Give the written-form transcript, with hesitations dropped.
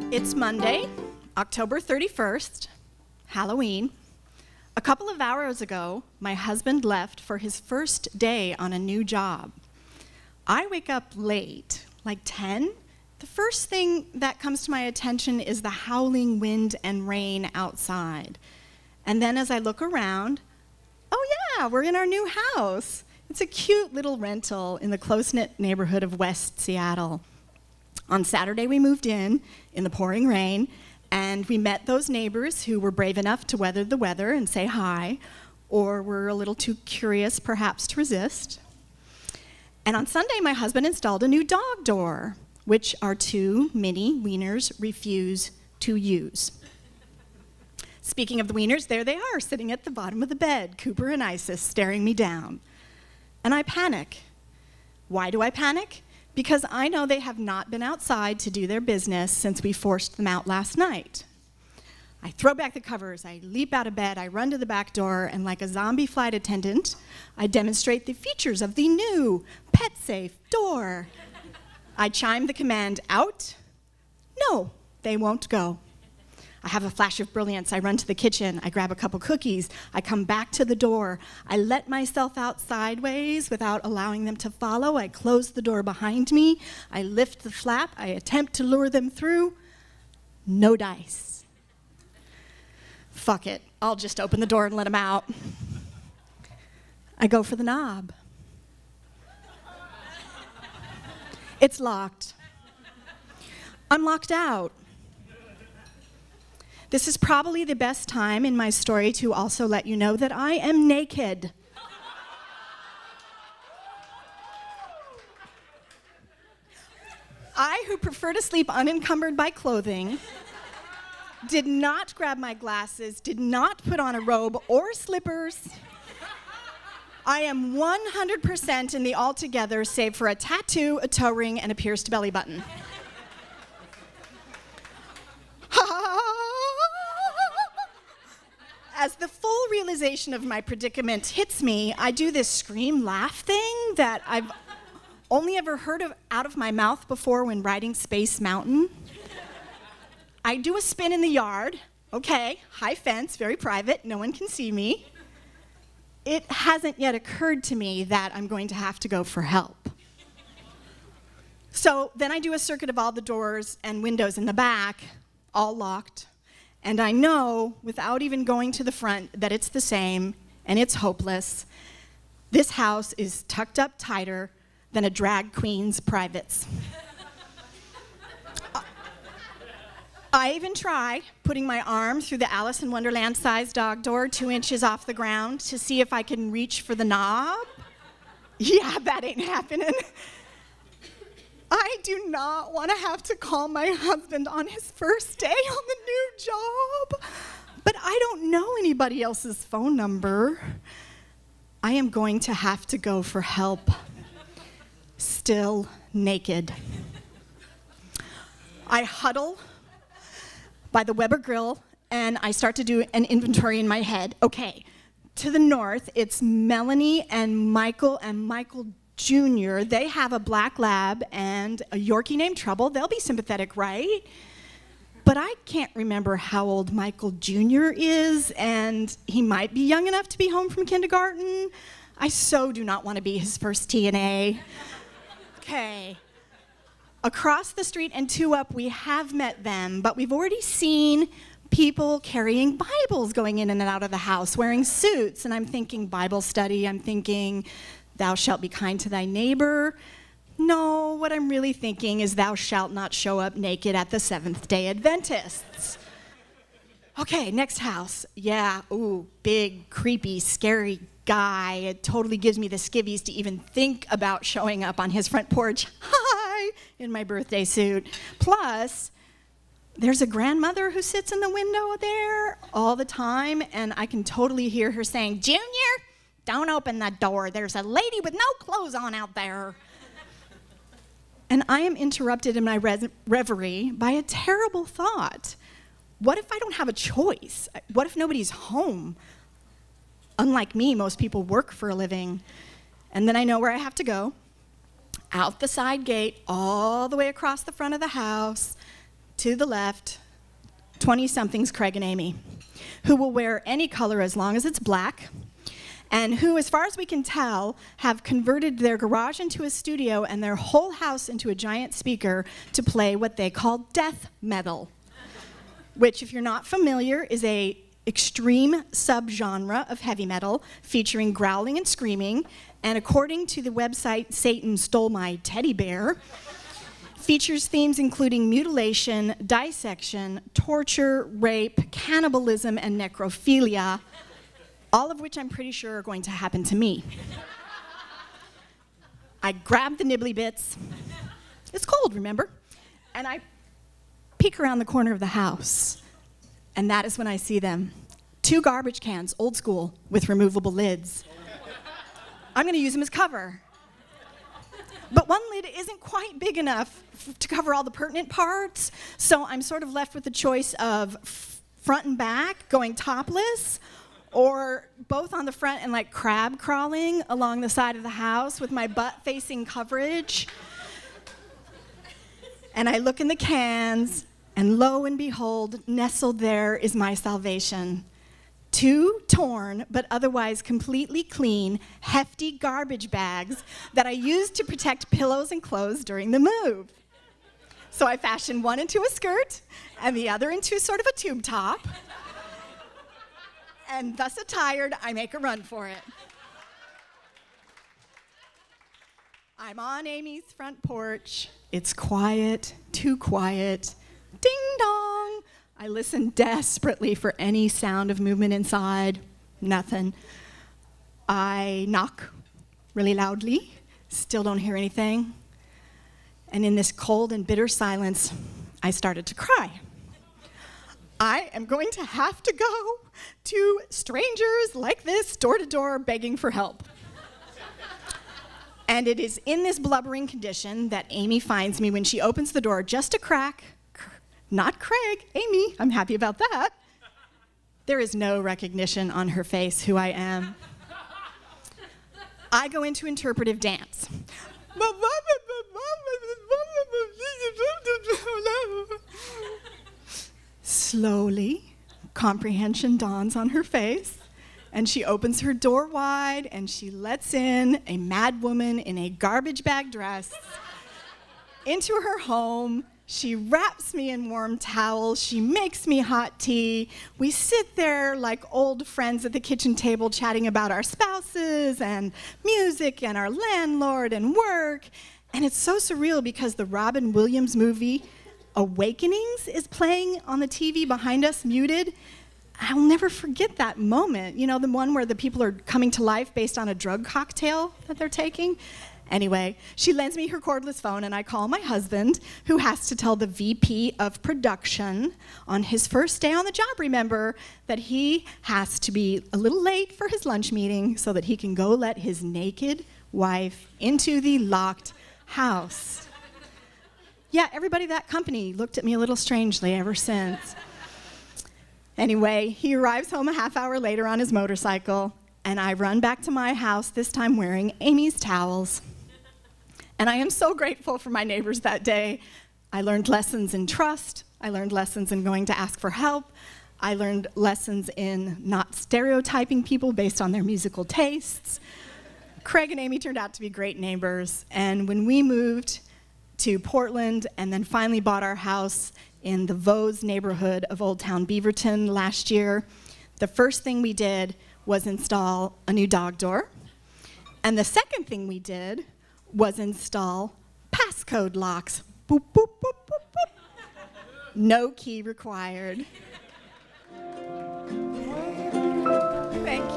It's Monday, October 31st, Halloween. A couple of hours ago, my husband left for his first day on a new job. I wake up late, like 10. The first thing that comes to my attention is the howling wind and rain outside. And then as I look around, oh yeah, we're in our new house. It's a cute little rental in the close-knit neighborhood of West Seattle. On Saturday, we moved in the pouring rain, and we met those neighbors who were brave enough to weather the weather and say hi, or were a little too curious, perhaps, to resist. And on Sunday, my husband installed a new dog door, which our two mini wieners refuse to use. Speaking of the wieners, there they are, sitting at the bottom of the bed, Cooper and Isis, staring me down. And I panic. Why do I panic? Because I know they have not been outside to do their business since we forced them out last night. I throw back the covers, I leap out of bed, I run to the back door, and like a zombie flight attendant, I demonstrate the features of the new pet-safe door. I chime the command out. No, they won't go. I have a flash of brilliance. I run to the kitchen. I grab a couple cookies. I come back to the door. I let myself out sideways without allowing them to follow. I close the door behind me. I lift the flap. I attempt to lure them through. No dice. Fuck it. I'll just open the door and let them out. I go for the knob. It's locked. I'm locked out. This is probably the best time in my story to also let you know that I am naked. I, who prefer to sleep unencumbered by clothing, did not grab my glasses, did not put on a robe or slippers. I am 100% in the altogether, save for a tattoo, a toe ring, and a pierced belly button. As the full realization of my predicament hits me, I do this scream laugh thing that I've only ever heard of out of my mouth before when riding Space Mountain. I do a spin in the yard. Okay, high fence, very private, no one can see me. It hasn't yet occurred to me that I'm going to have to go for help. So then I do a circuit of all the doors and windows in the back, all locked. And I know, without even going to the front, that it's the same, and it's hopeless. This house is tucked up tighter than a drag queen's privates. I even try putting my arm through the Alice in Wonderland-sized dog door 2 inches off the ground to see if I can reach for the knob. Yeah, that ain't happening. I do not want to have to call my husband on his first day on the new job, but I don't know anybody else's phone number. I am going to have to go for help, still naked. I huddle by the Weber grill, and I start to do an inventory in my head. Okay, to the north, it's Melanie and Michael Jr. They have a black lab and a Yorkie named Trouble. They'll be sympathetic, right? But I can't remember how old Michael Jr. is, and he might be young enough to be home from kindergarten. I so do not want to be his first TNA. Okay. Across the street and 2 up, we have met them, but we've already seen people carrying Bibles going in and out of the house, wearing suits, and I'm thinking Bible study, I'm thinking thou shalt be kind to thy neighbor. No, what I'm really thinking is thou shalt not show up naked at the Seventh-day Adventists. Okay, next house. Yeah, ooh, big, creepy, scary guy. It totally gives me the skivvies to even think about showing up on his front porch. Hi, in my birthday suit. Plus, there's a grandmother who sits in the window there all the time, and I can totally hear her saying, "Junior, don't open that door. There's a lady with no clothes on out there." And I am interrupted in my reverie by a terrible thought. What if I don't have a choice? What if nobody's home? Unlike me, most people work for a living. And then I know where I have to go. Out the side gate, all the way across the front of the house, to the left, 20-somethings Craig and Amy, who will wear any color as long as it's black, and who, as far as we can tell, have converted their garage into a studio and their whole house into a giant speaker to play what they call death metal, which, if you're not familiar, is a extreme subgenre of heavy metal featuring growling and screaming, and according to the website Satan Stole My Teddy Bear, features themes including mutilation, dissection, torture, rape, cannibalism, and necrophilia, all of which I'm pretty sure are going to happen to me. I grab the nibbly bits. It's cold, remember? And I peek around the corner of the house, and that is when I see them. 2 garbage cans, old school, with removable lids. I'm going to use them as cover. But one lid isn't quite big enough to cover all the pertinent parts, so I'm sort of left with the choice of front and back, going topless, or both on the front and like crab crawling along the side of the house with my butt facing coverage. And I look in the cans, and lo and behold, nestled there is my salvation. 2 torn, but otherwise completely clean, hefty garbage bags that I used to protect pillows and clothes during the move. So I fashioned one into a skirt and the other into sort of a tube top. And thus attired, I make a run for it. I'm on Amy's front porch. It's quiet, too quiet. Ding dong. I listen desperately for any sound of movement inside. Nothing. I knock really loudly. Still don't hear anything. And in this cold and bitter silence, I started to cry. I am going to have to go to strangers like this, door to door, begging for help. And it is in this blubbering condition that Amy finds me when she opens the door just a crack. Not Craig, Amy, I'm happy about that. There is no recognition on her face who I am. I go into interpretive dance. Slowly, comprehension dawns on her face, and she opens her door wide, and she lets in a mad woman in a garbage bag dress into her home. She wraps me in warm towels. She makes me hot tea. We sit there like old friends at the kitchen table chatting about our spouses and music and our landlord and work. And it's so surreal because the Robin Williams movie Awakenings is playing on the TV behind us, muted. I'll never forget that moment. You know, the one where the people are coming to life based on a drug cocktail that they're taking? Anyway, she lends me her cordless phone, and I call my husband, who has to tell the VP of production on his first day on the job, remember, that he has to be a little late for his lunch meeting so that he can go let his naked wife into the locked house. Yeah, everybody at that company looked at me a little strangely ever since. Anyway, he arrives home a half hour later on his motorcycle, and I run back to my house, this time wearing Amy's towels. And I am so grateful for my neighbors that day. I learned lessons in trust. I learned lessons in going to ask for help. I learned lessons in not stereotyping people based on their musical tastes. Craig and Amy turned out to be great neighbors. And when we moved to Portland and then finally bought our house in the Vose neighborhood of Old Town Beaverton last year, the first thing we did was install a new dog door. And the second thing we did was install passcode locks. Boop, boop, boop, boop, boop. No key required. Thank you.